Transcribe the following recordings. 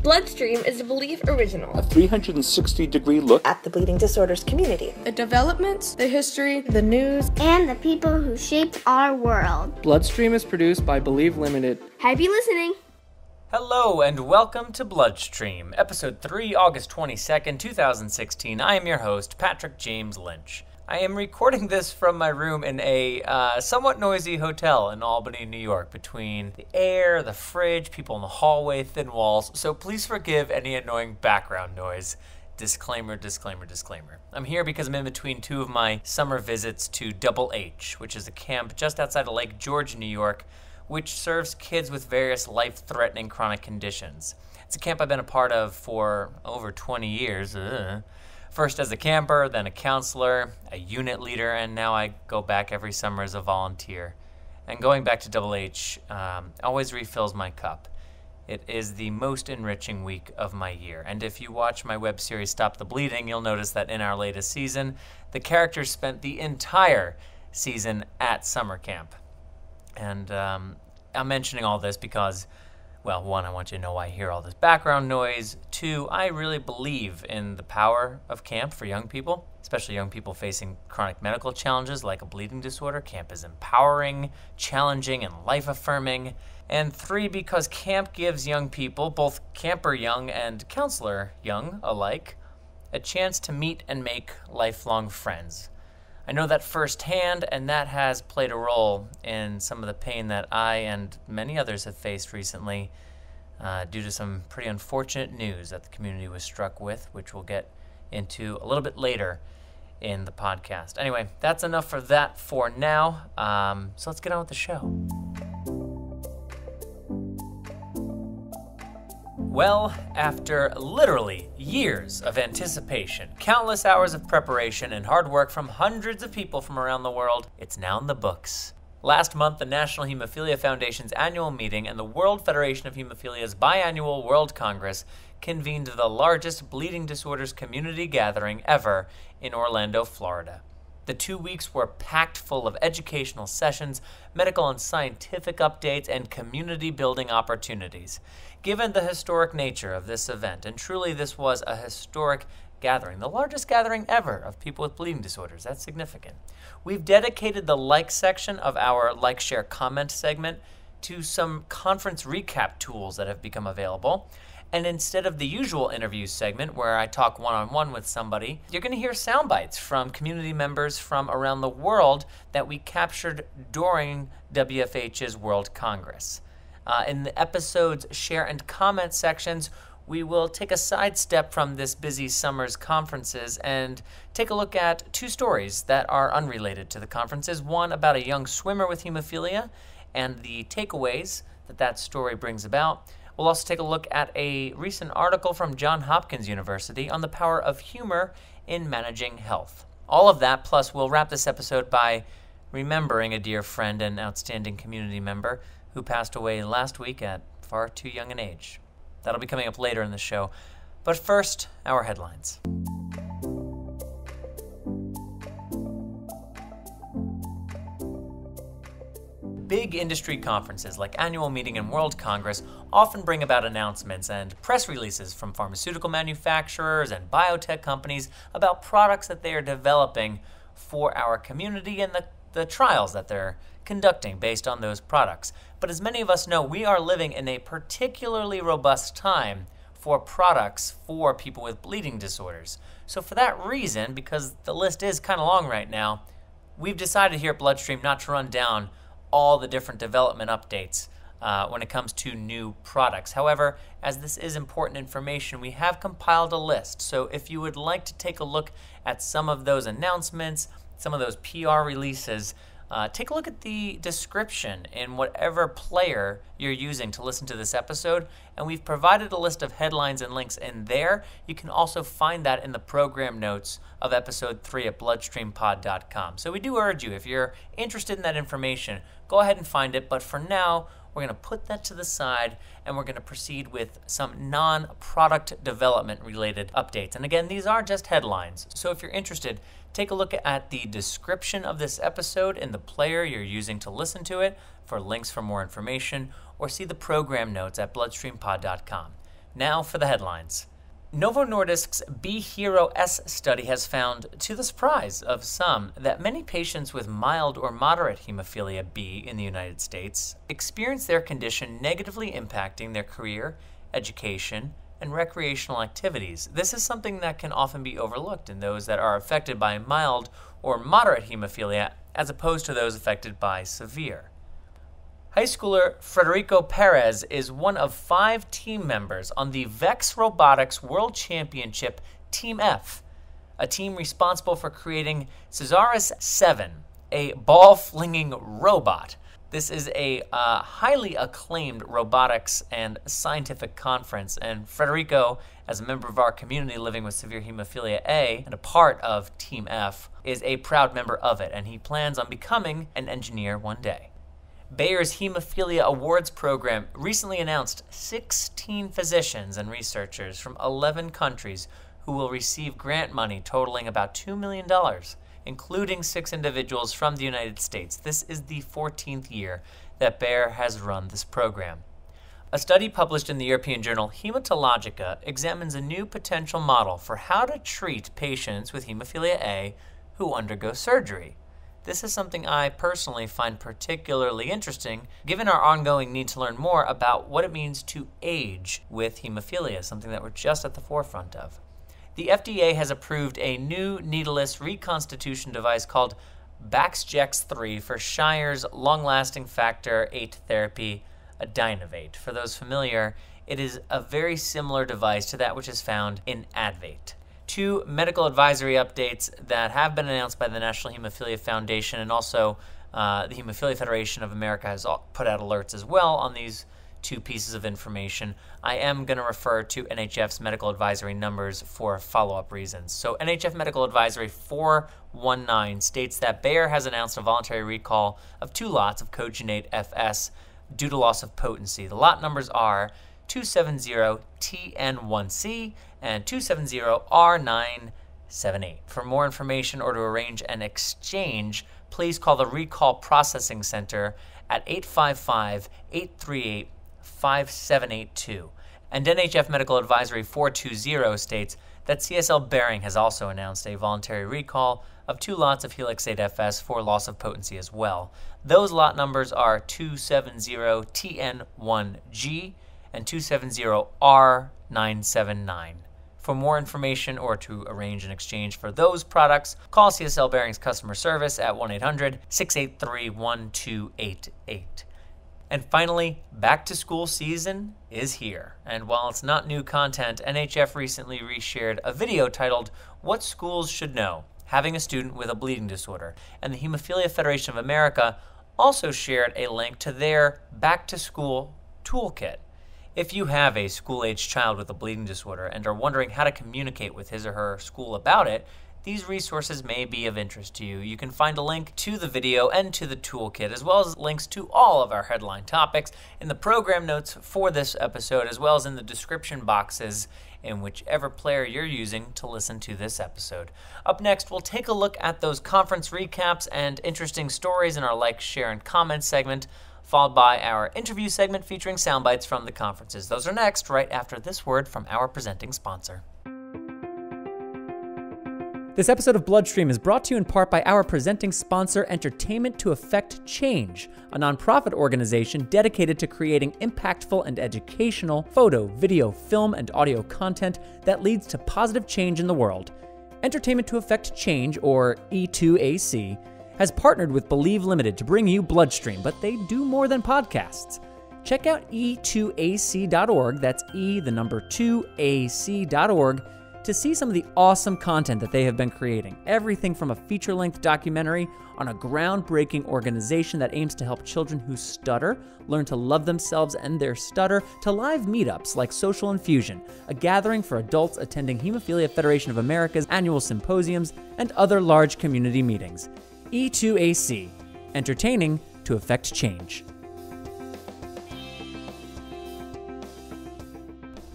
BloodStream is a Belief original. A 360-degree look at the bleeding disorders community. The developments, the history, the news, and the people who shaped our world. BloodStream is produced by Believe Limited. Happy listening. Hello and welcome to BloodStream, Episode 3, August 22nd, 2016. I am your host, Patrick James Lynch. I am recording this from my room in a somewhat noisy hotel in Albany, New York, between the air, the fridge, people in the hallway, thin walls, so please forgive any annoying background noise. Disclaimer, disclaimer, disclaimer. I'm here because I'm in between two of my summer visits to Double H, which is a camp just outside of Lake George, New York, which serves kids with various life-threatening chronic conditions. It's a camp I've been a part of for over 20 years. First as a camper, then a counselor, a unit leader, and now I go back every summer as a volunteer. And going back to Double H always refills my cup. It is the most enriching week of my year. And if you watch my web series Stop the Bleeding, you'll notice that in our latest season, the characters spent the entire season at summer camp. And I'm mentioning all this because, well, one, I want you to know why I hear all this background noise. Two, I really believe in the power of camp for young people, especially young people facing chronic medical challenges like a bleeding disorder. Camp is empowering, challenging, and life-affirming. And three, because camp gives young people, both camper young and counselor young alike, a chance to meet and make lifelong friends. I know that firsthand, and that has played a role in some of the pain that I and many others have faced recently due to some pretty unfortunate news that the community was struck with, which we'll get into a little bit later in the podcast. Anyway, that's enough for that for now, so let's get on with the show. Well, after literally years of anticipation, countless hours of preparation, and hard work from hundreds of people from around the world, it's now in the books. Last month, the National Hemophilia Foundation's annual meeting and the World Federation of Hemophilia's biannual World Congress convened the largest bleeding disorders community gathering ever in Orlando, Florida. The 2 weeks were packed full of educational sessions, medical and scientific updates, and community-building opportunities. Given the historic nature of this event, and truly this was a historic gathering, the largest gathering ever of people with bleeding disorders, that's significant. We've dedicated the like section of our like, share, comment segment to some conference recap tools that have become available. And instead of the usual interview segment where I talk one-on-one with somebody, you're going to hear sound bites from community members from around the world that we captured during WFH's World Congress. In the episode's share and comment sections, we will take a sidestep from this busy summer's conferences and take a look at two stories that are unrelated to the conferences. One about a young swimmer with hemophilia and the takeaways that that story brings about. We'll also take a look at a recent article from John Hopkins University on the power of humor in managing health. All of that, plus we'll wrap this episode by remembering a dear friend and outstanding community member who passed away last week at far too young an age. That'll be coming up later in the show. But first, our headlines. Big industry conferences like Annual Meeting and World Congress often bring about announcements and press releases from pharmaceutical manufacturers and biotech companies about products that they are developing for our community and the trials that they're conducting based on those products. But as many of us know, we are living in a particularly robust time for products for people with bleeding disorders. So for that reason, because the list is kind of long right now, we've decided here at BloodStream not to run down all the different development updates when it comes to new products. However, as this is important information, we have compiled a list. So if you would like to take a look at some of those announcements, some of those PR releases, take a look at the description in whatever player you're using to listen to this episode, and we've provided a list of headlines and links in there. You can also find that in the program notes of episode 3 at bloodstreampod.com. So we do urge you, if you're interested in that information, go ahead and find it, but for now, we're going to put that to the side, and we're going to proceed with some non-product development related updates. And again, these are just headlines, so if you're interested, take a look at the description of this episode in the player you're using to listen to it for links for more information, or see the program notes at bloodstreampod.com. Now for the headlines. Novo Nordisk's B-Hero-S study has found, to the surprise of some, that many patients with mild or moderate hemophilia B in the United States experience their condition negatively impacting their career, education, and recreational activities. This is something that can often be overlooked in those that are affected by mild or moderate hemophilia as opposed to those affected by severe. High schooler Frederico Perez is one of 5 team members on the VEX Robotics World Championship Team F, a team responsible for creating Cesaris 7, a ball-flinging robot. This is a highly acclaimed robotics and scientific conference, and Frederico, as a member of our community living with severe hemophilia A and a part of Team F, is a proud member of it, and he plans on becoming an engineer one day. Bayer's Hemophilia Awards program recently announced 16 physicians and researchers from 11 countries who will receive grant money totaling about $2 million, including 6 individuals from the United States. This is the 14th year that Bayer has run this program. A study published in the European journal Hematologica examines a new potential model for how to treat patients with hemophilia A who undergo surgery. This is something I personally find particularly interesting, given our ongoing need to learn more about what it means to age with hemophilia, something that we're just at the forefront of. The FDA has approved a new needleless reconstitution device called Baxgex3 for Shire's long-lasting factor VIII therapy, Adynovate. For those familiar, it is a very similar device to that which is found in Advate. 2 medical advisory updates that have been announced by the National Hemophilia Foundation, and also the Hemophilia Federation of America has put out alerts as well on these 2 pieces of information. I am going to refer to NHF's medical advisory numbers for follow-up reasons. So NHF Medical Advisory 419 states that Bayer has announced a voluntary recall of 2 lots of Cogenate FS due to loss of potency. The lot numbers are 270TN1C and 270R978. For more information or to arrange an exchange, please call the Recall Processing Center at 855-838-5782. And NHF Medical Advisory 420 states that CSL Behring has also announced a voluntary recall of 2 lots of Helixate FS for loss of potency as well. Those lot numbers are 270TN1G and 270R979. For more information or to arrange an exchange for those products, call CSL Behring's customer service at 1-800-683-1288. And finally, back to school season is here. And while it's not new content, NHF recently reshared a video titled What Schools Should Know, Having a Student with a Bleeding Disorder. And the Hemophilia Federation of America also shared a link to their back to school toolkit. If you have a school-aged child with a bleeding disorder and are wondering how to communicate with his or her school about it, these resources may be of interest to you. You can find a link to the video and to the toolkit, as well as links to all of our headline topics in the program notes for this episode, as well as in the description boxes in whichever player you're using to listen to this episode. Up next, we'll take a look at those conference recaps and interesting stories in our Like, Share, and Comment segment, followed by our interview segment featuring sound bites from the conferences. Those are next, right after this word from our presenting sponsor. This episode of BloodStream is brought to you in part by our presenting sponsor, Entertainment to Affect Change, a nonprofit organization dedicated to creating impactful and educational photo, video, film, and audio content that leads to positive change in the world. Entertainment to Affect Change, or E2AC, has partnered with Believe Limited to bring you BloodStream, but they do more than podcasts. Check out e2ac.org, that's E2ac.org, to see some of the awesome content that they have been creating. Everything from a feature-length documentary on a groundbreaking organization that aims to help children who stutter learn to love themselves and their stutter, to live meetups like Social Infusion, a gathering for adults attending Hemophilia Federation of America's annual symposiums and other large community meetings. E2AC, entertaining to affect change.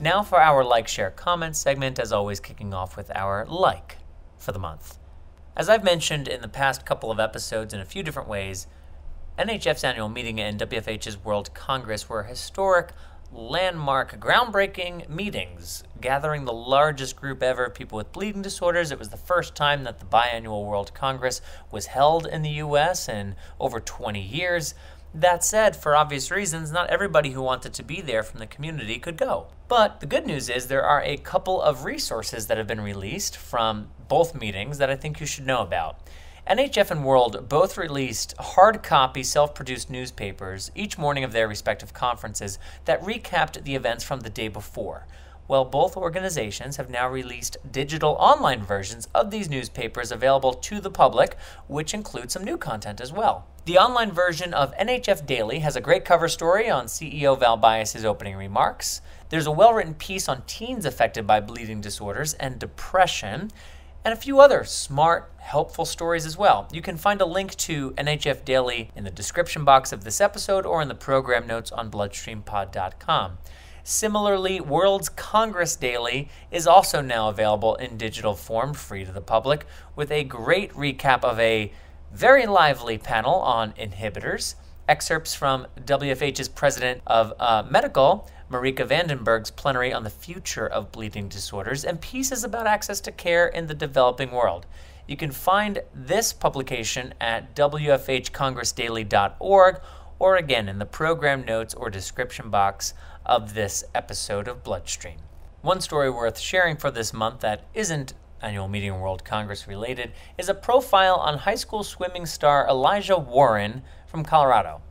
Now for our Like, Share, Comment segment, as always kicking off with our Like for the month. As I've mentioned in the past couple of episodes in a few different ways, NHF's annual meeting and WFH's World Congress were historic, landmark, groundbreaking meetings, gathering the largest group ever of people with bleeding disorders. It was the first time that the biannual World Congress was held in the U.S. in over 20 years. That said, for obvious reasons, not everybody who wanted to be there from the community could go. But the good news is there are a couple of resources that have been released from both meetings that I think you should know about. NHF and World both released hard copy self-produced newspapers each morning of their respective conferences that recapped the events from the day before. Well, both organizations have now released digital online versions of these newspapers available to the public, which include some new content as well. The online version of NHF Daily has a great cover story on CEO Val Bias's opening remarks. There's a well-written piece on teens affected by bleeding disorders and depression, and a few other smart, helpful stories as well. You can find a link to NHF Daily in the description box of this episode or in the program notes on bloodstreampod.com. Similarly, World's Congress Daily is also now available in digital form, free to the public, with a great recap of a very lively panel on inhibitors, excerpts from WFH's president of medical, Marika Vandenberg's plenary on the future of bleeding disorders, and pieces about access to care in the developing world. You can find this publication at wfhcongressdaily.org or again in the program notes or description box of this episode of Bloodstream. One story worth sharing for this month that isn't Annual Meeting of World Congress related is a profile on high school swimming star Elijah Warren from Colorado.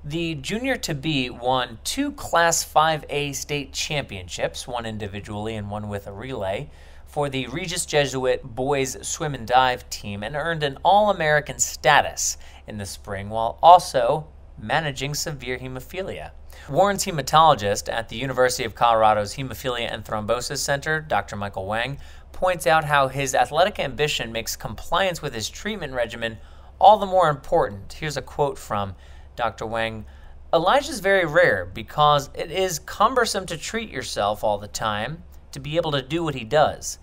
The junior-to-be won 2 Class 5A state championships, one individually and one with a relay, for the Regis Jesuit boys swim and dive team and earned an All-American status in the spring while also managing severe hemophilia. Warren's hematologist at the University of Colorado's Hemophilia and Thrombosis Center, Dr. Michael Wang, points out how his athletic ambition makes compliance with his treatment regimen all the more important. Here's a quote from Dr. Wang. Elijah's very rare because it is cumbersome to treat yourself all the time to be able to do what he does.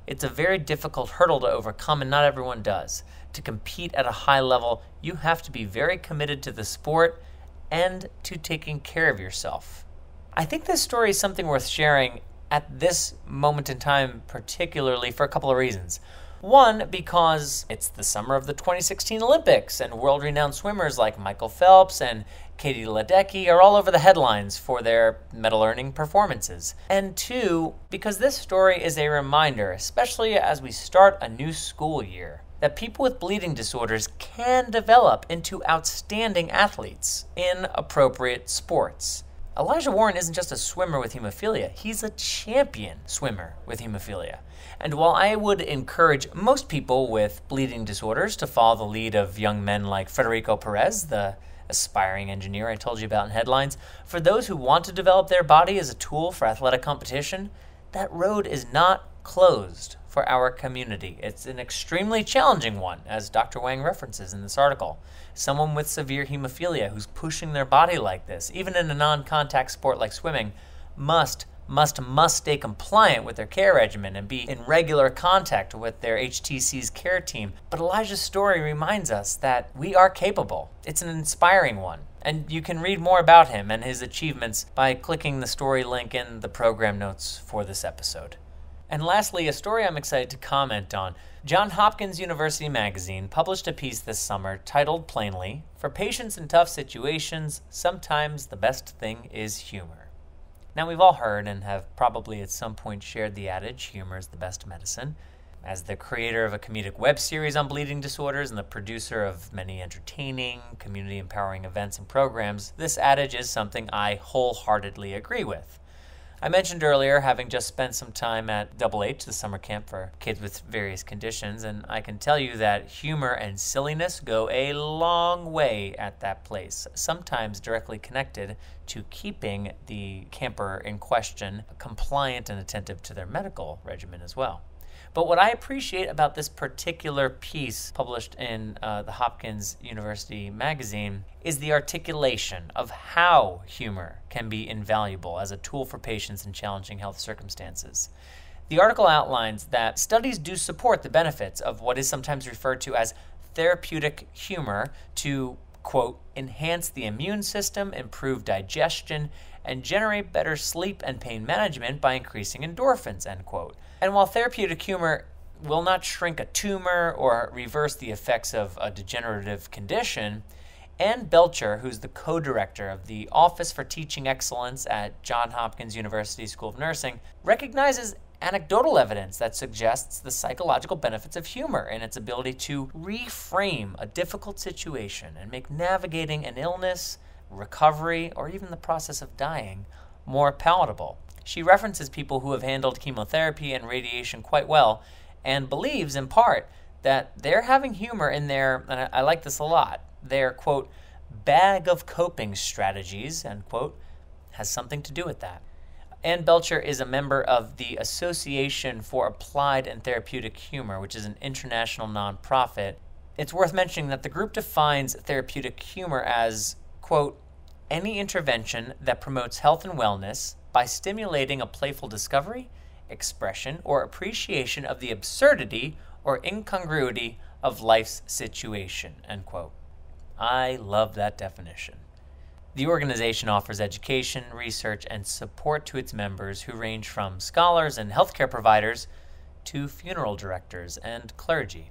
It's a very difficult hurdle to overcome, and not everyone does. To compete at a high level, you have to be very committed to the sport and to taking care of yourself. I think this story is something worth sharing at this moment in time, particularly for a couple of reasons. One, because it's the summer of the 2016 Olympics, and world-renowned swimmers like Michael Phelps and Katie Ledecky are all over the headlines for their medal-earning performances. And two, because this story is a reminder, especially as we start a new school year, that people with bleeding disorders can develop into outstanding athletes in appropriate sports. Elijah Warren isn't just a swimmer with hemophilia, he's a champion swimmer with hemophilia. And while I would encourage most people with bleeding disorders to follow the lead of young men like Federico Perez, the aspiring engineer I told you about in headlines, for those who want to develop their body as a tool for athletic competition, that road is not closed for our community. It's an extremely challenging one, as Dr. Wang references in this article. Someone with severe hemophilia who's pushing their body like this, even in a non-contact sport like swimming, must stay compliant with their care regimen and be in regular contact with their HTC's care team. But Elijah's story reminds us that we are capable. It's an inspiring one. And you can read more about him and his achievements by clicking the story link in the program notes for this episode. And lastly, a story I'm excited to comment on. John Hopkins University magazine published a piece this summer titled plainly, "For Patients in Tough Situations, Sometimes the Best Thing is Humor." Now, we've all heard and have probably at some point shared the adage, humor is the best medicine. As the creator of a comedic web series on bleeding disorders and the producer of many entertaining, community-empowering events and programs, this adage is something I wholeheartedly agree with. I mentioned earlier having just spent some time at Double H, the summer camp for kids with various conditions, and I can tell you that humor and silliness go a long way at that place, sometimes directly connected to keeping the camper in question compliant and attentive to their medical regimen as well. But what I appreciate about this particular piece published in the Hopkins University magazine is the articulation of how humor can be invaluable as a tool for patients in challenging health circumstances. The article outlines that studies do support the benefits of what is sometimes referred to as therapeutic humor to, quote, enhance the immune system, improve digestion, and generate better sleep and pain management by increasing endorphins, end quote. And while therapeutic humor will not shrink a tumor or reverse the effects of a degenerative condition, Ann Belcher, who's the co-director of the Office for Teaching Excellence at John Hopkins University School of Nursing, recognizes anecdotal evidence that suggests the psychological benefits of humor and its ability to reframe a difficult situation and make navigating an illness, recovery, or even the process of dying more palatable. She references people who have handled chemotherapy and radiation quite well and believes, in part, that they're having humor in their, and I like this a lot, their, quote, bag of coping strategies, end quote, has something to do with that. Ann Belcher is a member of the Association for Applied and Therapeutic Humor, which is an international nonprofit. It's worth mentioning that the group defines therapeutic humor as, quote, any intervention that promotes health and wellness by stimulating a playful discovery, expression, or appreciation of the absurdity or incongruity of life's situation, end quote. I love that definition. The organization offers education, research, and support to its members who range from scholars and healthcare providers to funeral directors and clergy.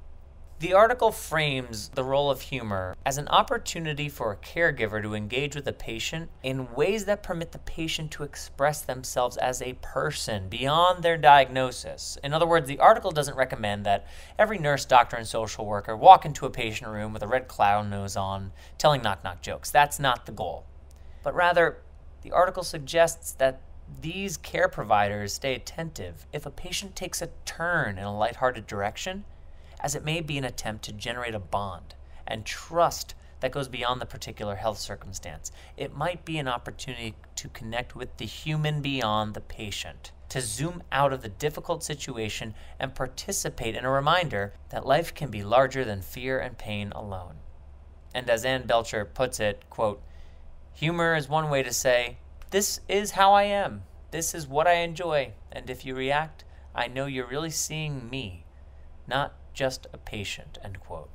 The article frames the role of humor as an opportunity for a caregiver to engage with the patient in ways that permit the patient to express themselves as a person beyond their diagnosis. In other words, the article doesn't recommend that every nurse, doctor, and social worker walk into a patient room with a red clown nose on, telling knock-knock jokes. That's not the goal. But rather, the article suggests that these care providers stay attentive if a patient takes a turn in a lighthearted direction, as it may be an attempt to generate a bond and trust that goes beyond the particular health circumstance. It might be an opportunity to connect with the human beyond the patient, to zoom out of the difficult situation and participate in a reminder that life can be larger than fear and pain alone. And as Ann Belcher puts it, quote, humor is one way to say, this is how I am, this is what I enjoy, and if you react, I know you're really seeing me, not just a patient, end quote.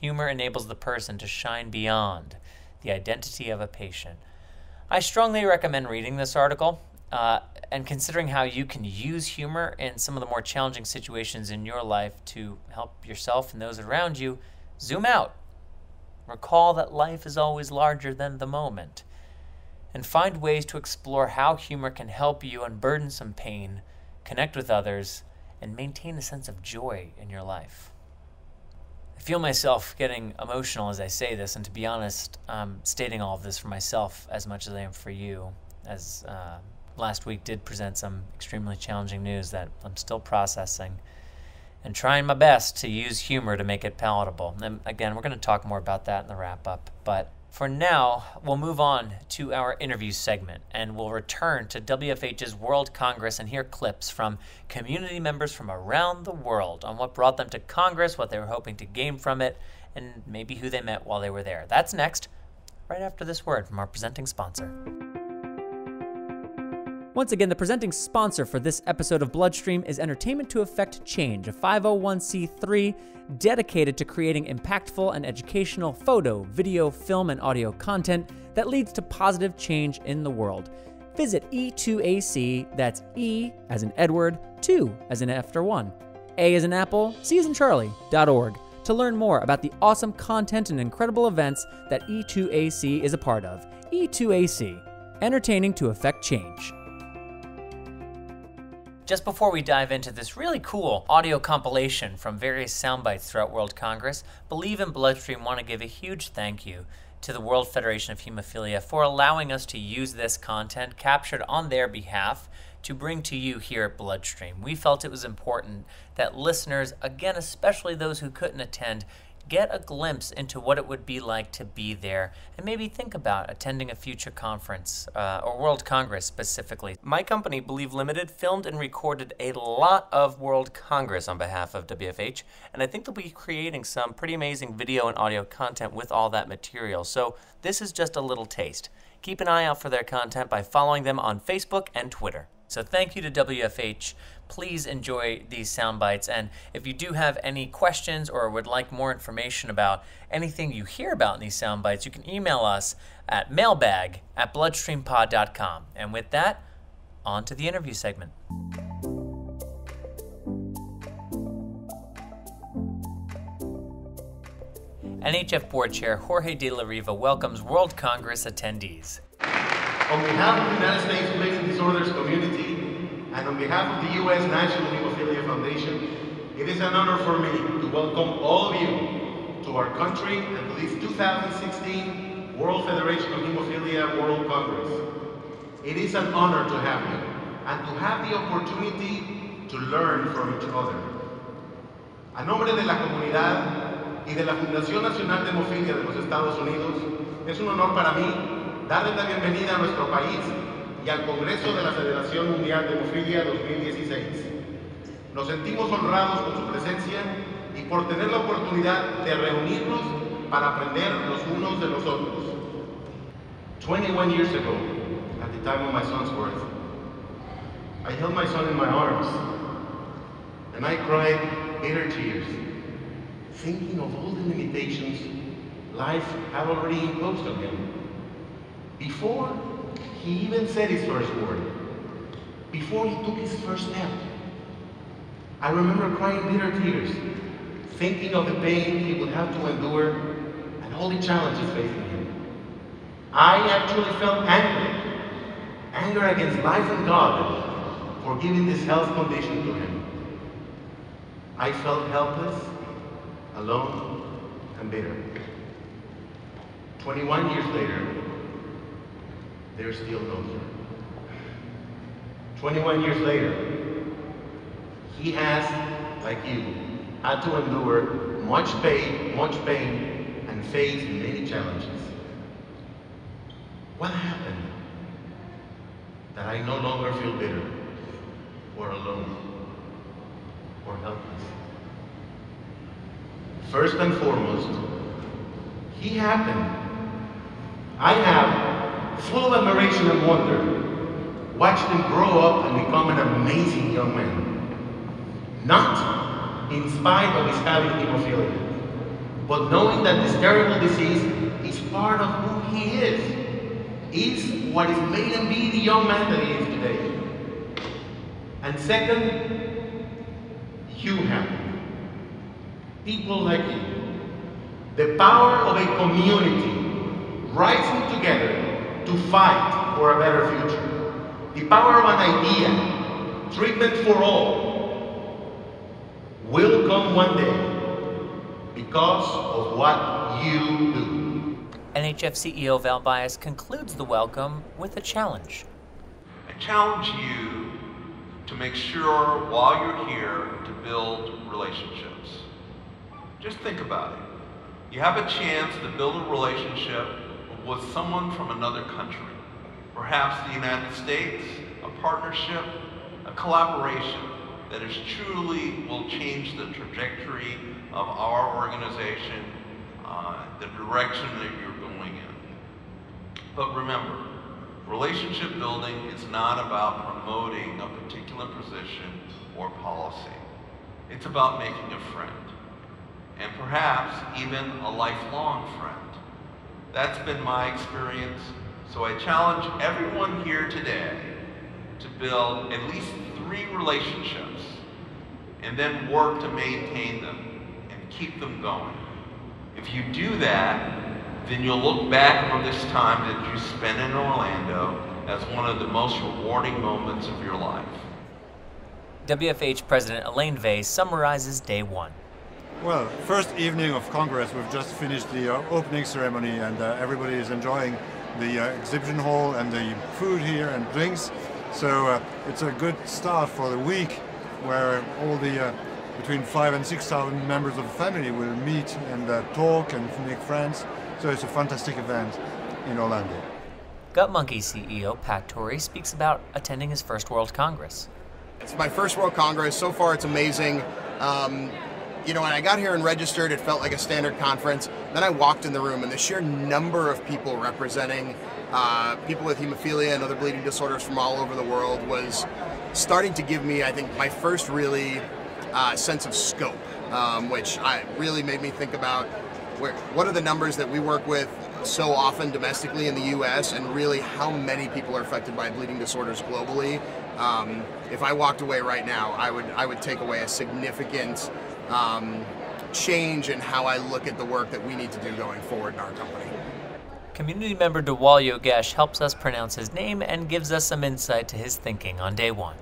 Humor enables the person to shine beyond the identity of a patient. I strongly recommend reading this article and considering how you can use humor in some of the more challenging situations in your life to help yourself and those around you zoom out. Recall that life is always larger than the moment, and find ways to explore how humor can help you unburden some pain, connect with others, and maintain a sense of joy in your life. I feel myself getting emotional as I say this, and to be honest, I'm stating all of this for myself as much as I am for you, as last week did present some extremely challenging news that I'm still processing, and trying my best to use humor to make it palatable. And again, we're going to talk more about that in the wrap-up, but for now, we'll move on to our interview segment, and we'll return to WFH's World Congress and hear clips from community members from around the world on what brought them to Congress, what they were hoping to gain from it, and maybe who they met while they were there. That's next, right after this word from our presenting sponsor. Once again, the presenting sponsor for this episode of BloodStream is Entertainment to Effect Change, a 501c3 dedicated to creating impactful and educational photo, video, film, and audio content that leads to positive change in the world. Visit E2AC, that's E as in Edward, 2 as in after 1, A as in Apple, C as in Charlie.org to learn more about the awesome content and incredible events that E2AC is a part of. E2AC, entertaining to affect change. Just before we dive into this really cool audio compilation from various soundbites throughout World Congress, Believe in BloodStream want to give a huge thank you to the World Federation of Hemophilia for allowing us to use this content captured on their behalf to bring to you here at BloodStream. We felt it was important that listeners, again, especially those who couldn't attend, get a glimpse into what it would be like to be there and maybe think about attending a future conference or World Congress specifically. My company, Believe Limited, filmed and recorded a lot of World Congress on behalf of WFH, and I think they'll be creating some pretty amazing video and audio content with all that material. So this is just a little taste. Keep an eye out for their content by following them on Facebook and Twitter. So thank you to WFH. Please enjoy these sound bites. And if you do have any questions or would like more information about anything you hear about in these sound bites, you can email us at mailbag@bloodstreampod.com. And with that, on to the interview segment. NHF Board Chair Jorge de la Riva welcomes World Congress attendees. On behalf of the United States Bleeding Disorders community and on behalf of the U.S. National Hemophilia Foundation, it is an honor for me to welcome all of you to our country and to this 2016 World Federation of Hemophilia World Congress. It is an honor to have you and to have the opportunity to learn from each other. A nombre de la comunidad y de la Fundación Nacional de Hemofilia de los Estados Unidos, es un honor para mí darles la bienvenida a nuestro país y al Congreso de la Federación Mundial de Hemofilia 2016. Nos sentimos honrados con su presencia y por tener la oportunidad de reunirnos para aprender los unos de los otros. 21 years ago, at the time of my son's birth, I held my son in my arms and I cried bitter tears, thinking of all the limitations life had already imposed on him. Before he even said his first word, before he took his first step, I remember crying bitter tears, thinking of the pain he would have to endure and all the challenges facing him. I actually felt anger against life and God for giving this health condition to him. I felt helpless, alone, and bitter. 21 years later, there's still no cure. 21 years later, he has, like you, had to endure much pain, and face many challenges. What happened that I no longer feel bitter, or alone, or helpless? First and foremost, he happened. I have, full of admiration and wonder, watched him grow up and become an amazing young man. Not in spite of his having hemophilia, but knowing that this terrible disease is part of who he is what has made him be the young man that he is today. And second, you happened. People like you. The power of a community rising together to fight for a better future. The power of an idea, treatment for all, will come one day because of what you do. NHF CEO Val Bias concludes the welcome with a challenge. I challenge you to make sure while you're here to build relationships. Just think about it. You have a chance to build a relationship with someone from another country. Perhaps the United States, a partnership, a collaboration that is truly will change the trajectory of our organization, the direction that you're going in. But remember, relationship building is not about promoting a particular position or policy. It's about making a friend, and perhaps even a lifelong friend. That's been my experience, so I challenge everyone here today to build at least 3 relationships and then work to maintain them and keep them going. If you do that, then you'll look back on this time that you spent in Orlando as one of the most rewarding moments of your life. WFH President Elaine Vey summarizes day 1. Well, first evening of Congress, we've just finished the opening ceremony, and everybody is enjoying the exhibition hall and the food here and drinks. So it's a good start for the week where all the between 5,000 and 6,000 members of the family will meet and talk and make friends. So it's a fantastic event in Orlando. Gut Monkey CEO Pat Torrey speaks about attending his first World Congress. It's my first World Congress. So far it's amazing. you know, when I got here and registered, it felt like a standard conference. Then I walked in the room, and the sheer number of people representing people with hemophilia and other bleeding disorders from all over the world was starting to give me, I think, my first really sense of scope, which really made me think about what are the numbers that we work with so often domestically in the U.S. and really how many people are affected by bleeding disorders globally. If I walked away right now, I would take away a significant change in how I look at the work that we need to do going forward in our company. Community member Dawal Yogesh helps us pronounce his name and gives us some insight to his thinking on day one.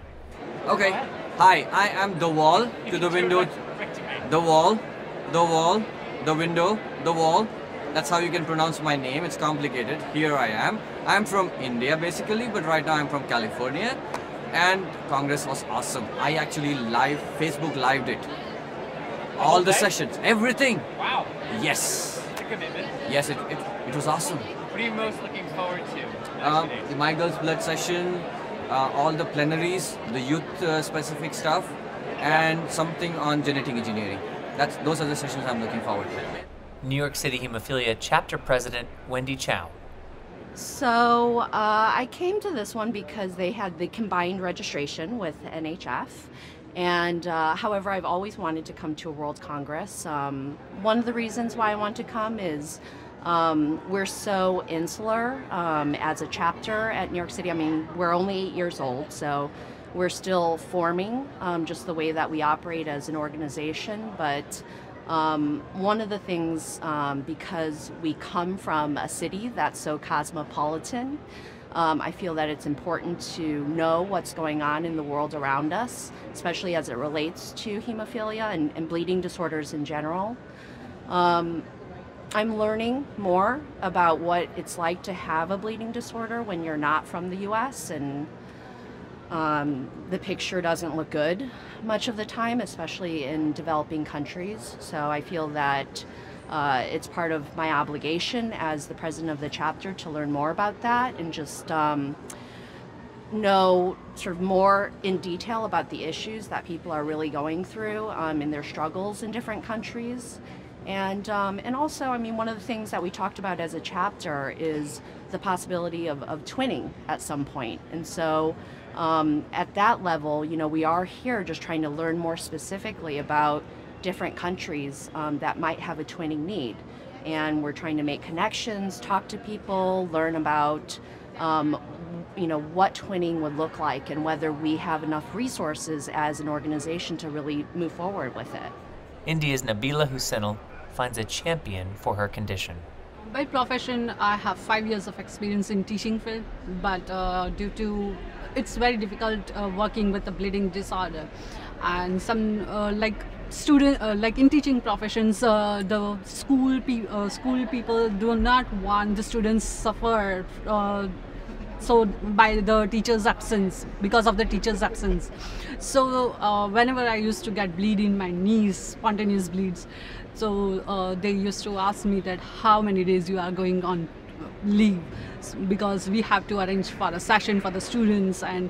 Okay, hi, I am Dawal, to the window, the wall, the window, the wall. That's how you can pronounce my name. It's complicated. Here I am. I'm from India basically, but right now I'm from California. And Congress was awesome. I actually Facebook lived it. All the sessions, everything. Wow. Yes. It's a commitment. Yes, it was awesome. What are you most looking forward to? The My Girl's Blood session, all the plenaries, the youth specific stuff, and something on genetic engineering. Those are the sessions I'm looking forward to. New York City Hemophilia Chapter President Wendy Chow. So I came to this one because they had the combined registration with NHF. And however, I've always wanted to come to a World Congress. One of the reasons why I want to come is we're so insular as a chapter at New York City. I mean, we're only 8 years old, so we're still forming just the way that we operate as an organization. But one of the things, because we come from a city that's so cosmopolitan, I feel that it's important to know what's going on in the world around us, especially as it relates to hemophilia and bleeding disorders in general. I'm learning more about what it's like to have a bleeding disorder when you're not from the US, and the picture doesn't look good much of the time, especially in developing countries. So I feel that it's part of my obligation as the president of the chapter to learn more about that and just know sort of more in detail about the issues that people are really going through in their struggles in different countries. And also, I mean, one of the things that we talked about as a chapter is the possibility of twinning at some point. And so at that level, you know, we are here just trying to learn more specifically about different countries that might have a twinning need. And we're trying to make connections, talk to people, learn about you know, what twinning would look like and whether we have enough resources as an organization to really move forward with it. India's Nabila Husainal finds a champion for her condition. By profession, I have 5 years of experience in teaching field, but due to it's very difficult working with a bleeding disorder, and some like in teaching professions, the school people do not want the students suffer. So by the teacher's absence, because of the teacher's absence. So whenever I used to get bleed in my knees, spontaneous bleeds, so they used to ask me that how many days you are going on leave, because we have to arrange for a session for the students, and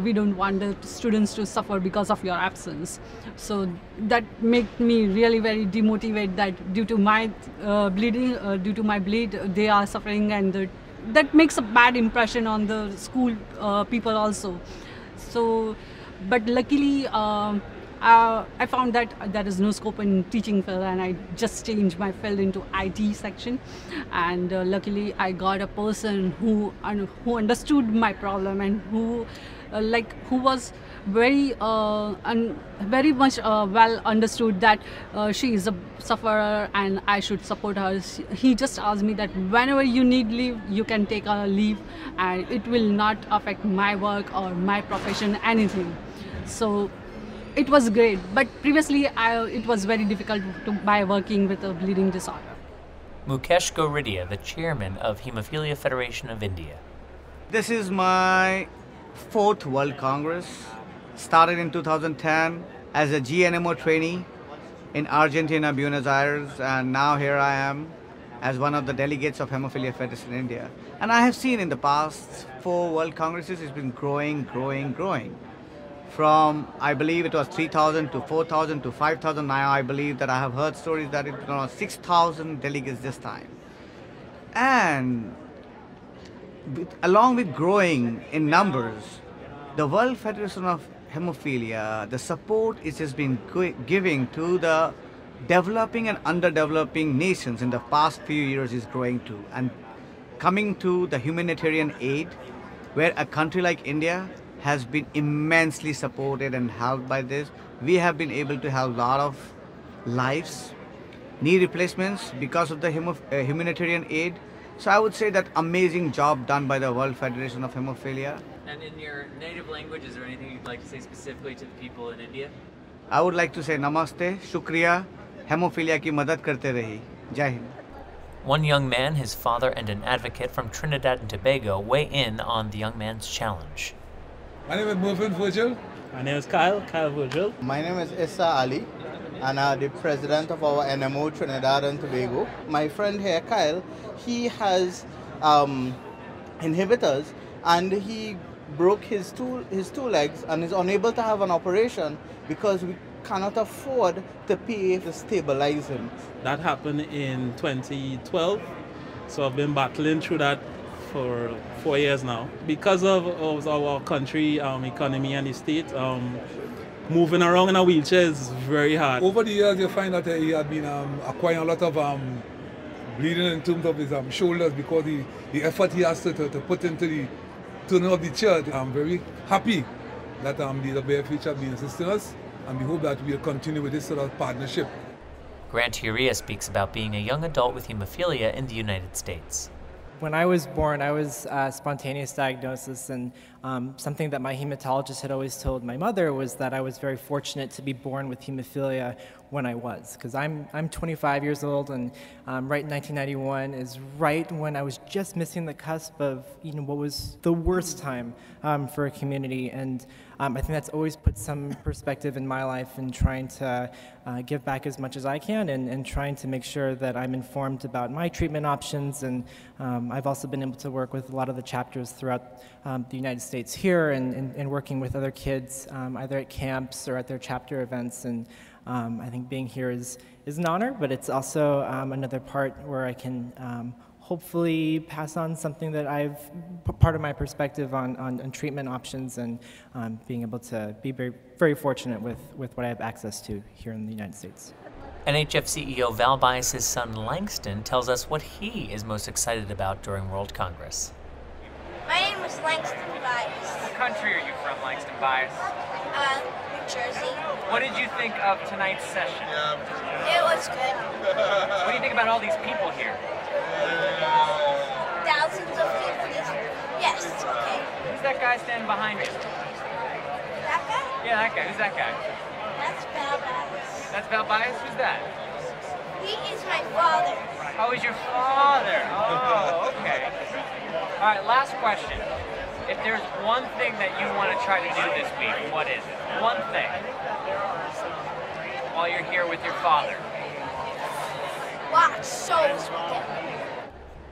we don't want the students to suffer because of your absence. So that made me really very demotivated that due to my bleeding, due to my bleed, they are suffering, and that makes a bad impression on the school people also. So, but luckily I found that there is no scope in teaching field, and I just changed my field into IT section. And luckily I got a person who understood my problem and who was very much well understood that she is a sufferer and I should support her. He just asked me that whenever you need leave, you can take a leave, and it will not affect my work or my profession, anything. So it was great, but previously it was very difficult by working with a bleeding disorder. Mukesh Goridia, the chairman of Hemophilia Federation of India. This is my 4th World Congress. Started in 2010 as a GNMO trainee in Argentina, Buenos Aires, and now here I am as one of the delegates of Hemophilia Federation in India. And I have seen in the past 4 World Congresses, it's been growing. from, I believe it was 3,000 to 4,000 to 5,000. Now I believe that I have heard stories that it's around 6,000 delegates this time. And along with growing in numbers, the World Federation of Hemophilia, the support it has been giving to the developing and underdeveloping nations in the past few years is growing too. And coming to the humanitarian aid, where a country like India has been immensely supported and helped by this, we have been able to help a lot of lives, knee replacements because of the humanitarian aid. So I would say that amazing job done by the World Federation of Hemophilia. And in your native language, is there anything you'd like to say specifically to the people in India? I would like to say namaste, shukriya, hemophilia ki madad karte rahi. Jai Hind. One young man, his father, and an advocate from Trinidad and Tobago weigh in on the young man's challenge. My name is Mervyn Virgil. My name is Kyle Virgil. My name is Issa Ali, and I'm the president of our NMO Trinidad and Tobago. My friend here, Kyle, he has inhibitors, and he broke his two legs and is unable to have an operation because we cannot afford to pay to stabilize him. That happened in 2012, so I've been battling through that for 4 years now. Because of our country economy and the state, moving around in a wheelchair is very hard. Over the years, you find that he had been acquiring a lot of bleeding in terms of his shoulders because the effort he has to put into the turning of the chair. I'm very happy that the WFH have been assisting us, and we hope that we'll continue with this sort of partnership. Grant Uria speaks about being a young adult with hemophilia in the United States. When I was born, I was spontaneous diagnosis, and something that my hematologist had always told my mother was that I was very fortunate to be born with hemophilia when I was, because I'm 25 years old, and right in 1991 is right when I was just missing the cusp of what was the worst time for a community, and I think that's always put some perspective in my life in trying to give back as much as I can, and trying to make sure that I'm informed about my treatment options. And I've also been able to work with a lot of the chapters throughout the United States here, and working with other kids either at camps or at their chapter events. And I think being here is an honor, but it's also another part where I can hopefully pass on something that I've, part of my perspective on treatment options, and being able to be very, very fortunate with what I have access to here in the United States. NHF CEO Val Bias' son Langston tells us what he is most excited about during World Congress. My name is Langston Bias. What country are you from, Langston Bias? New Jersey. What did you think of tonight's session? It was good. What do you think about all these people here? Thousands of people. Yes, okay. Who's that guy standing behind you? That guy? Yeah, that guy. Who's that guy? That's Val Bias. That's Val Bias? Who's that? He is my father. Oh, he's your father. Oh, okay. All right, last question. If there's one thing that you want to try to do this week, what is it? One thing. While you're here with your father. Watch shows with him.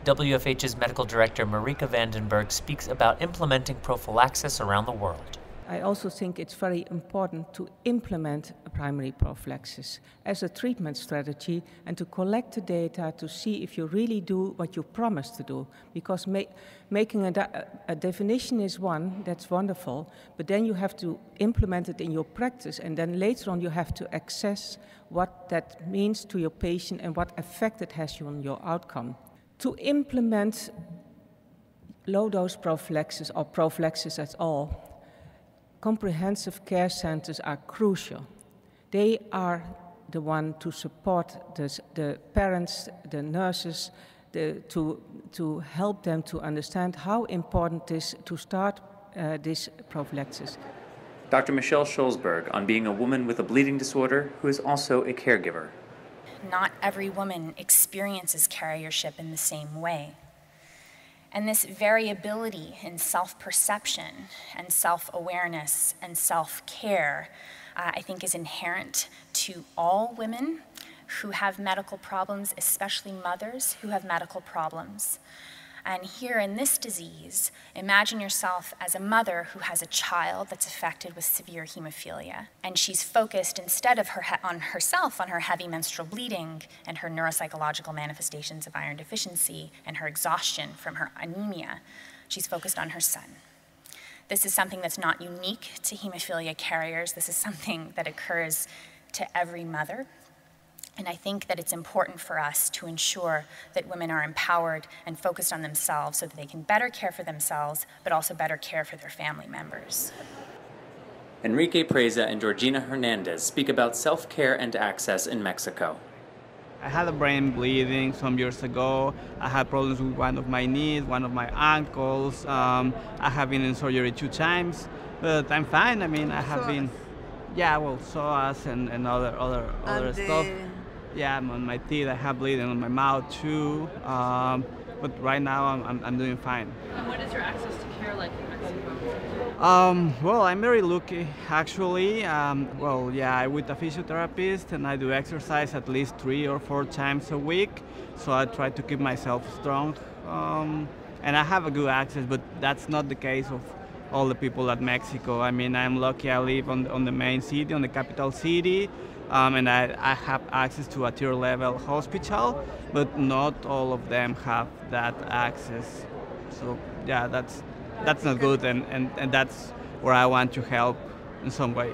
WFH's medical director Marika Vandenberg speaks about implementing prophylaxis around the world. I also think it's very important to implement a primary prophylaxis as a treatment strategy, and to collect the data to see if you really do what you promised to do. Because making a definition is one, that's wonderful, but then you have to implement it in your practice, and then later on you have to assess what that means to your patient and what effect it has on your outcome. To implement low-dose prophylaxis or prophylaxis at all, comprehensive care centers are crucial. They are the one to support the parents, the nurses, to help them to understand how important it is to start this prophylaxis. Dr. Michelle Schulzberg on being a woman with a bleeding disorder who is also a caregiver. Not every woman experiences carriership in the same way. And this variability in self-perception and self-awareness and self-care, I think, is inherent to all women who have medical problems, especially mothers who have medical problems. And here in this disease, imagine yourself as a mother who has a child that's affected with severe hemophilia, and she's focused instead of on herself, on her heavy menstrual bleeding and her neuropsychological manifestations of iron deficiency and her exhaustion from her anemia. She's focused on her son. This is something that's not unique to hemophilia carriers. This is something that occurs to every mother. And I think that it's important for us to ensure that women are empowered and focused on themselves so that they can better care for themselves, but also better care for their family members. Enrique Preza and Georgina Hernandez speak about self-care and access in Mexico. I had a brain bleeding some years ago. I had problems with one of my knees, one of my ankles. I have been in surgery 2 times, but I'm fine. I mean, I have been, psoas and other stuff. Yeah, on my teeth, I have bleeding on my mouth too. But right now, I'm doing fine. And what is your access to care like in Mexico? Well, I'm very lucky, actually. I'm with a physiotherapist, and I do exercise at least 3 or 4 times a week. So I try to keep myself strong. And I have a good access, but that's not the case of all the people at Mexico. I mean, I'm lucky I live on the main city, on the capital city. And I have access to a tier level hospital, but not all of them have that access. So yeah, that's not good, and that's where I want to help in some way.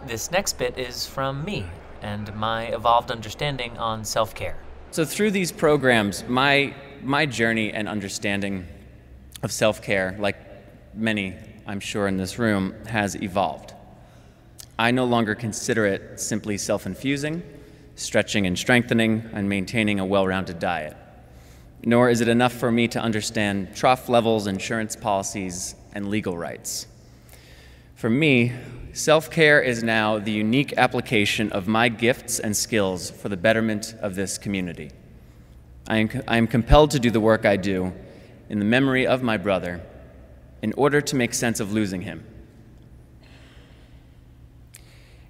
This next bit is from me and my evolved understanding on self-care. So through these programs, my journey and understanding of self-care, like many, I'm sure, in this room, has evolved. I no longer consider it simply self-infusing, stretching and strengthening, and maintaining a well-rounded diet. Nor is it enough for me to understand trough levels, insurance policies, and legal rights. For me, self-care is now the unique application of my gifts and skills for the betterment of this community. I am compelled to do the work I do in the memory of my brother in order to make sense of losing him,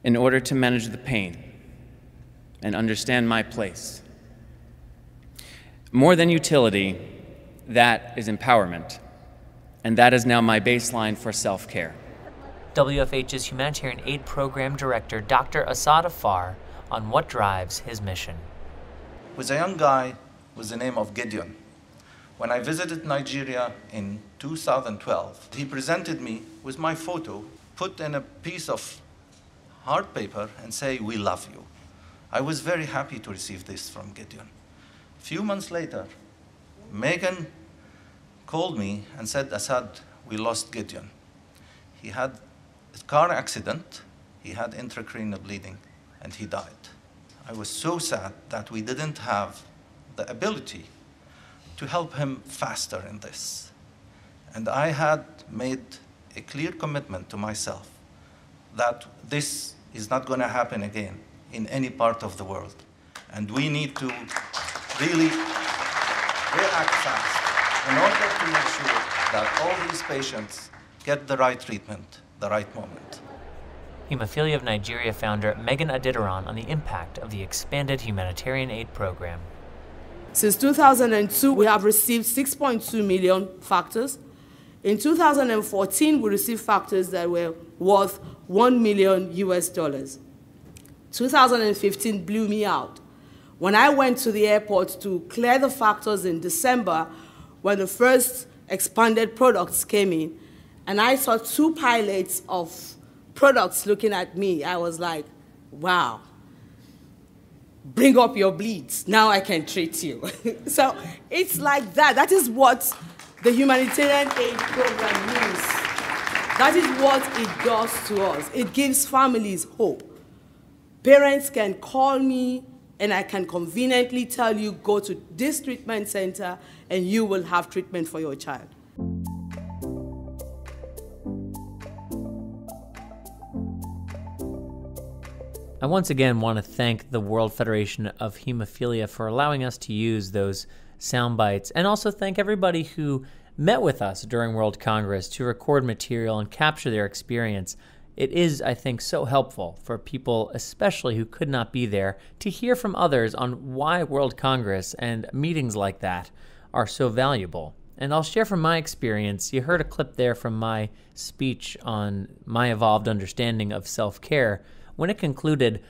in order to manage the pain and understand my place. More than utility, that is empowerment, and that is now my baseline for self-care. WFH's Humanitarian Aid Program Director, Dr. Asad Afar, on what drives his mission. Was a young guy with the name of Gideon. When I visited Nigeria in 2012, he presented me with my photo, put in a piece of hard paper and say, "We love you." I was very happy to receive this from Gideon. A few months later, Megan called me and said, "Asad, we lost Gideon. He had a car accident, he had intracranial bleeding, and he died." I was so sad that we didn't have the ability to help him faster in this. And I had made a clear commitment to myself that this is not going to happen again in any part of the world. And we need to really react fast in order to make sure that all these patients get the right treatment, the right moment. Hemophilia of Nigeria founder Megan Aditiran on the impact of the expanded humanitarian aid program. Since 2002, we have received 6.2 million factors. In 2014, we received factors that were worth $1 million US. 2015 blew me out. When I went to the airport to clear the factors in December, when the first expanded products came in, and I saw 2 pilots of products looking at me, I was like, wow, bring up your bleeds. Now I can treat you. So it's like that. That is what the humanitarian aid program means. That is what it does to us. It gives families hope. Parents can call me and I can conveniently tell you, go to this treatment center and you will have treatment for your child. I once again want to thank the World Federation of Hemophilia for allowing us to use those sound bites, and also thank everybody who met with us during World Congress to record material and capture their experience. It is, I think, so helpful for people, especially who could not be there, to hear from others on why World Congress and meetings like that are so valuable. And I'll share from my experience. You heard a clip there from my speech on my evolved understanding of self-care. When it concluded,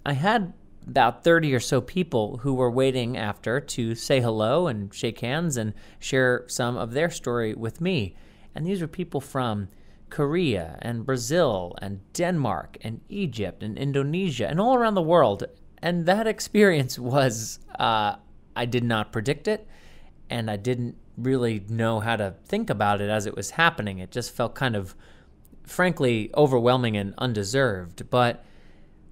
I had about 30 or so people who were waiting after to say hello and shake hands and share some of their story with me. And these were people from Korea and Brazil and Denmark and Egypt and Indonesia and all around the world. And that experience was, I did not predict it, and I didn't really know how to think about it as it was happening. It just felt kind of, frankly, overwhelming and undeserved. But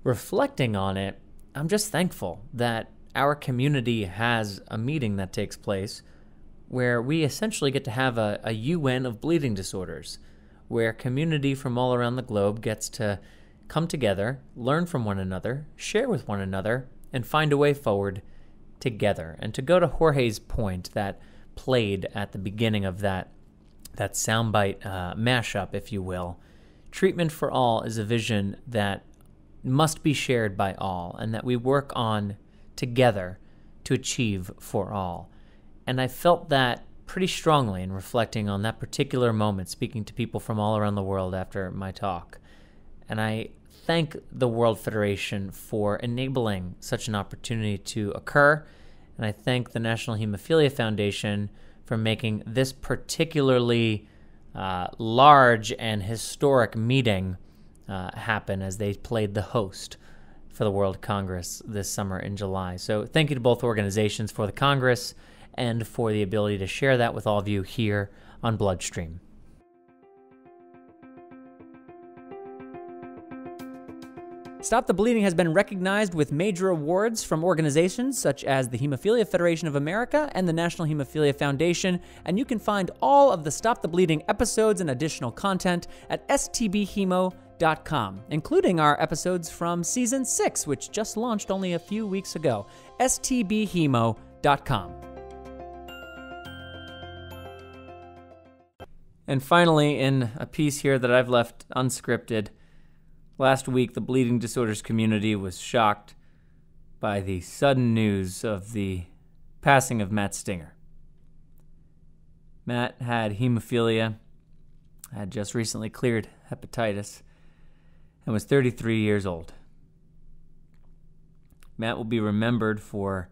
reflecting on it, I'm just thankful that our community has a meeting that takes place where we essentially get to have a UN of bleeding disorders, where community from all around the globe gets to come together, learn from one another, share with one another, and find a way forward together. And to go to Jorge's point that played at the beginning of that soundbite mashup, if you will, treatment for all is a vision that must be shared by all and that we work on together to achieve for all. And I felt that pretty strongly in reflecting on that particular moment, speaking to people from all around the world after my talk. And I thank the World Federation for enabling such an opportunity to occur. And I thank the National Hemophilia Foundation for making this particularly large and historic meeting happen as they played the host for the World Congress this summer in July. So thank you to both organizations for the Congress and for the ability to share that with all of you here on BloodStream. Stop the Bleeding has been recognized with major awards from organizations such as the Hemophilia Federation of America and the National Hemophilia Foundation, and you can find all of the Stop the Bleeding episodes and additional content at stbhemo.com, including our episodes from Season 6, which just launched only a few weeks ago. stbhemo.com. And finally, in a piece here that I've left unscripted, last week, the bleeding disorders community was shocked by the sudden news of the passing of Matt Stinger. Matt had hemophilia, had just recently cleared hepatitis, and was 33 years old. Matt will be remembered for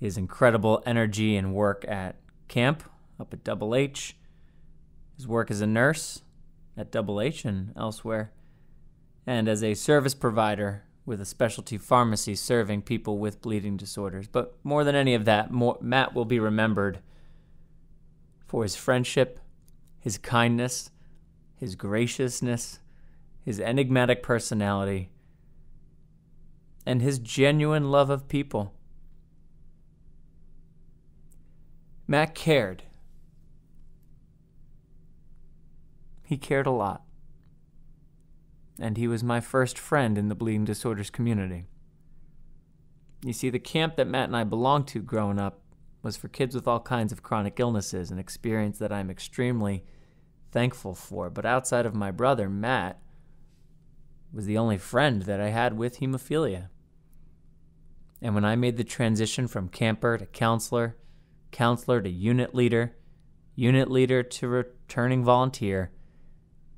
his incredible energy and work at camp up at Double H, his work as a nurse at Double H and elsewhere, and as a service provider with a specialty pharmacy serving people with bleeding disorders. But more than any of that, Matt will be remembered for his friendship, his kindness, his graciousness, his enigmatic personality, and his genuine love of people. Matt cared. He cared a lot. And he was my first friend in the bleeding disorders community. You see, the camp that Matt and I belonged to growing up was for kids with all kinds of chronic illnesses, an experience that I'm extremely thankful for. But outside of my brother, Matt was the only friend that I had with hemophilia. And when I made the transition from camper to counselor, counselor to unit leader to returning volunteer,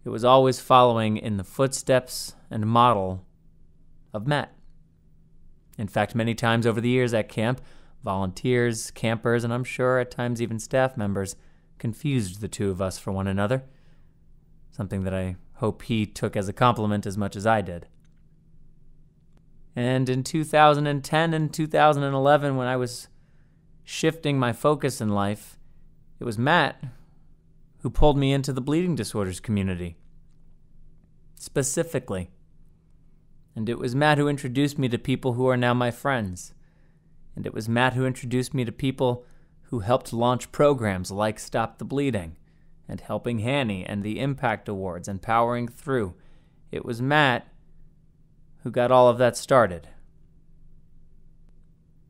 it was always following in the footsteps and model of Matt. In fact, many times over the years at camp, volunteers, campers, and I'm sure at times even staff members confused the two of us for one another, something that I hope he took as a compliment as much as I did. And in 2010 and 2011, when I was shifting my focus in life, it was Matt who pulled me into the bleeding disorders community, specifically. And it was Matt who introduced me to people who are now my friends. And it was Matt who introduced me to people who helped launch programs like Stop the Bleeding and Helping Hanny and the Impact Awards and Powering Through. It was Matt who got all of that started.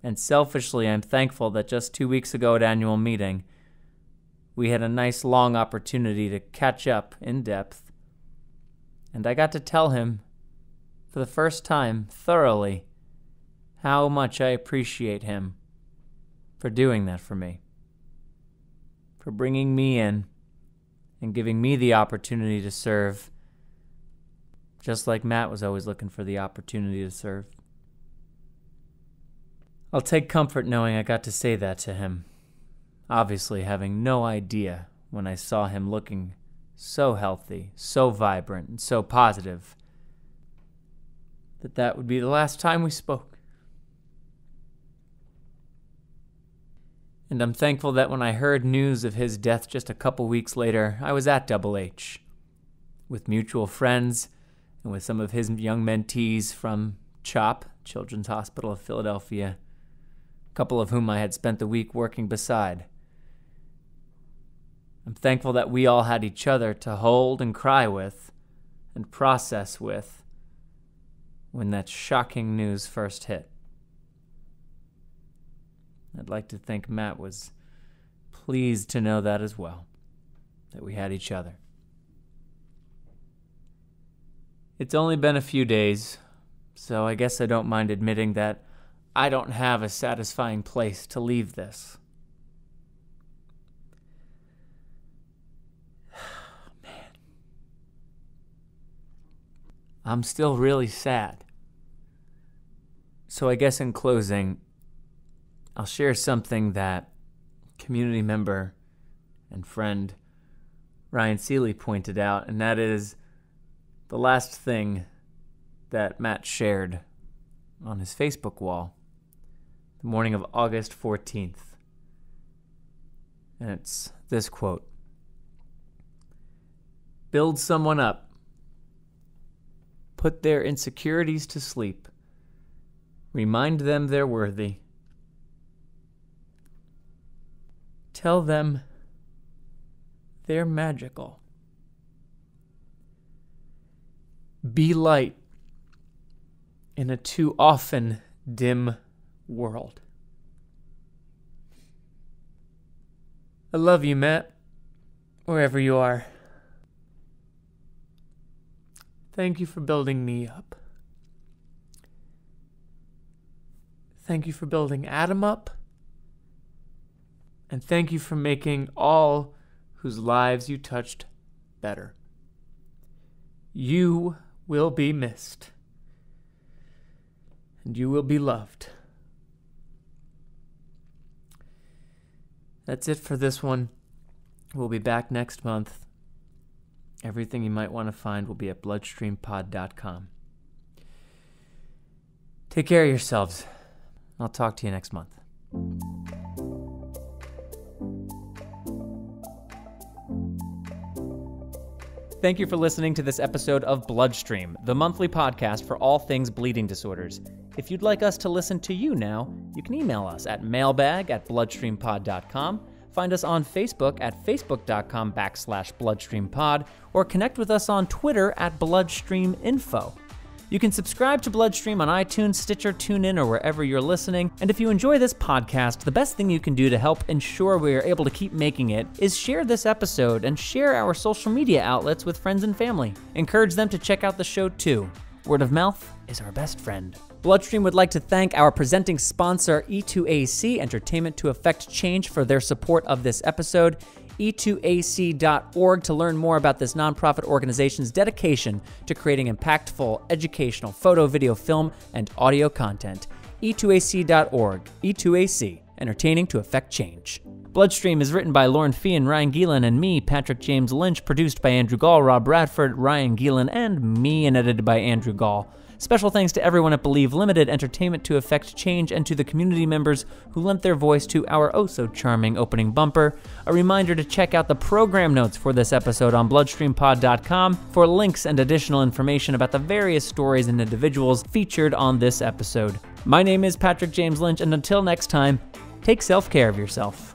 And selfishly, I'm thankful that just 2 weeks ago at annual meeting, we had a nice long opportunity to catch up in depth, and I got to tell him, for the first time, thoroughly, how much I appreciate him for doing that for me, for bringing me in and giving me the opportunity to serve, just like Matt was always looking for the opportunity to serve. I'll take comfort knowing I got to say that to him, obviously having no idea when I saw him looking so healthy, so vibrant, and so positive, that would be the last time we spoke. And I'm thankful that when I heard news of his death just a couple weeks later, I was at Double H, with mutual friends and with some of his young mentees from CHOP, Children's Hospital of Philadelphia, a couple of whom I had spent the week working beside. I'm thankful that we all had each other to hold and cry with and process with when that shocking news first hit. I'd like to think Matt was pleased to know that as well, that we had each other. It's only been a few days, so I guess I don't mind admitting that I don't have a satisfying place to leave this. Man. I'm still really sad. So I guess in closing, I'll share something that community member and friend Ryan Seeley pointed out, and that is the last thing that Matt shared on his Facebook wall the morning of August 14th. And it's this quote: "Build someone up. Put their insecurities to sleep. Remind them they're worthy. Tell them they're magical. Be light in a too often dim world." I love you, Matt, wherever you are. Thank you for building me up. Thank you for building Adam up. And thank you for making all whose lives you touched better. You will be missed. And you will be loved. That's it for this one. We'll be back next month. Everything you might want to find will be at bloodstreampod.com. Take care of yourselves. I'll talk to you next month. Thank you for listening to this episode of BloodStream, the monthly podcast for all things bleeding disorders. If you'd like us to listen to you now, you can email us at mailbag@bloodstreampod.com, find us on Facebook at facebook.com/bloodstreampod, or connect with us on Twitter at bloodstreaminfo. You can subscribe to BloodStream on iTunes, Stitcher, TuneIn, or wherever you're listening. And if you enjoy this podcast, the best thing you can do to help ensure we are able to keep making it is share this episode and share our social media outlets with friends and family. Encourage them to check out the show too. Word of mouth is our best friend. BloodStream would like to thank our presenting sponsor, E2AC Entertainment to Effect Change, for their support of this episode. E2AC.org to learn more about this nonprofit organization's dedication to creating impactful, educational photo, video, film, and audio content. E2AC.org. E2AC, entertaining to affect change. BloodStream is written by Lauren Fee and Ryan Gielen and me, Patrick James Lynch, produced by Andrew Gall, Rob Bradford, Ryan Gielen, and me, and edited by Andrew Gall. Special thanks to everyone at Believe Limited Entertainment to Effect Change, and to the community members who lent their voice to our oh-so-charming opening bumper. A reminder to check out the program notes for this episode on bloodstreampod.com for links and additional information about the various stories and individuals featured on this episode. My name is Patrick James Lynch, and until next time, take self-care of yourself.